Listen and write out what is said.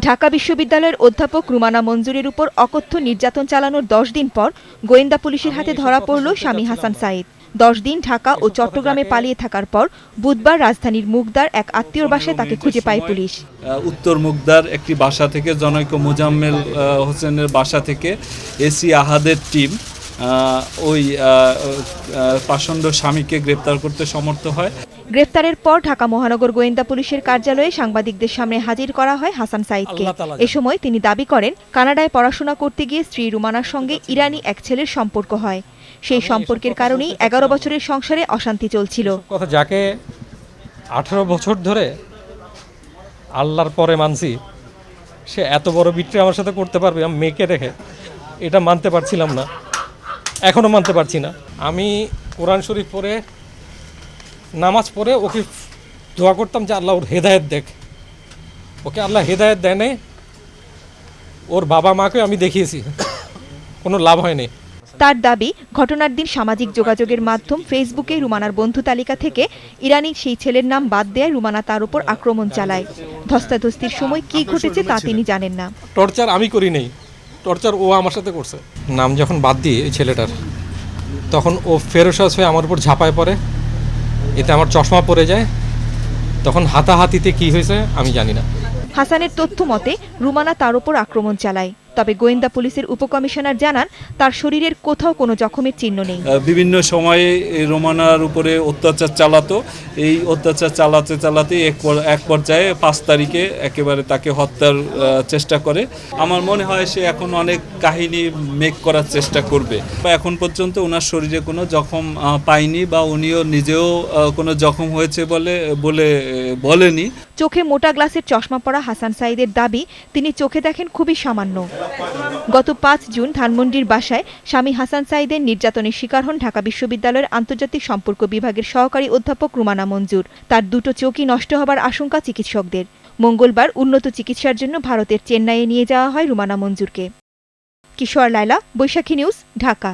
ঢাকা বিশ্ববিদ্যালয়ের অধ্যাপক রুমানা মঞ্জুরের উপর অকথ্য নির্যাতন চালানোর 10 দিন পর গোয়েন্দা পুলিশের হাতে ধরা পড়ল স্বামী হাসান সাঈদ। 10 দিন ঢাকা ও চট্টগ্রামে পালিয়ে থাকার পর বুধবার রাজধানীর মুগদার এক আত্মীয়র বাসায় তাকে খুঁজে পায় পুলিশ। উত্তর মুগদার একটি বাসা থেকে জনৈক মোজাম্মেল হোসেনের বাসা থেকে এসি আহাদের টিম ওই পাষণ্ড স্বামীকে গ্রেপ্তার করতে সমর্থ হয়। গ্রেফতারের পর ঢাকা মহানগর গোয়েন্দা পুলিশের কার্যালয়ে সাংবাদিকদের সামনে হাজির করা হয় হাসান সাঈদকে। এ সময় তিনি দাবি করেন, কানাডায় পড়াশোনা করতে গিয়ে স্ত্রী রুমানার সঙ্গে ইরানি এক ছেলের সম্পর্ক হয়। সেই সম্পর্কের কারণেই 11 বছরের সংসারে অশান্তি চলছিল। কথা যাকে 18 বছর ধরে আল্লাহর পরে মানছি, সে এত বড় বিট্রে আমার সাথে করতে পারবে আমি মেয়েকে রেখে, এটা মানতে পারছিলাম না, এখনও মানতে পারছি না। আমি কোরআন শরীফ পড়ে নামাজ পড়ে ওকে দোয়া করতাম যে আল্লাহ ওর হেদায়েত দেখ। ওকে আল্লাহ হেদায়েত দেয় নাই। ওর বাবা মাকে আমি দেখিয়েছি, কোনো লাভ হয়নি। তার দাবি, ঘটনার দিন সামাজিক যোগাযোগের মাধ্যম ফেসবুকে রুমানার বন্ধু তালিকা থেকে ইরানি সেই ছেলের নাম বাদ দেয় রুমানা তার উপর আক্রমণ চালায়। ধস্তাধস্তির সময় কি ঘটেছে তা তিনি জানেন না। টর্চার আমি করি নাই, টর্চার ও আমার সাথে করছে। নাম যখন বাদ দিই এই ছেলেটার, তখন ও ফেরোসাস হয়ে আমার উপর ঝাঁপায় পড়ে, এতে আমার চশমা পড়ে যায়। তখন হাতাহাতিতে কি হয়েছে আমি জানি না। হাসানের তথ্য মতে রুমানা তার উপর আক্রমণ চালায়। তবে গোয়েন্দা পুলিশের উপকমিশনার জানান, তার শরীরের কোথাও কোনো জখমের চিহ্ন নেই। বিভিন্ন সময়ে রোমানার উপরে অত্যাচার চালাতো। এই অত্যাচার চালাতে চালাতে এক পর্যায়ে 5 তারিখে একেবারে তাকে হত্যার চেষ্টা করে। আমার মনে হয় সে এখন অনেক কাহিনী মেক করার চেষ্টা করবে। এখন পর্যন্ত ওনার শরীরে কোনো জখম পাইনি বা উনিও নিজেও কোনো জখম হয়েছে বলেনি। চোখে মোটা গ্লাসের চশমা পরা হাসান সাঈদের দাবি, তিনি চোখে দেখেন খুবই সামান্য। গত 5 জুন ধানমন্ডির বাসায় স্বামী হাসান সাঈদের নির্যাতনের শিকার হন ঢাকা বিশ্ববিদ্যালয়ের আন্তর্জাতিক সম্পর্ক বিভাগের সহকারী অধ্যাপক রুমানা মঞ্জুর। তার দুটো চোখই নষ্ট হবার আশঙ্কা চিকিৎসকদের। মঙ্গলবার উন্নত চিকিৎসার জন্য ভারতের চেন্নাইয়ে নিয়ে যাওয়া হয় রুমানা মঞ্জুরকে। কিশোর লায়লা, বৈশাখী নিউজ, ঢাকা।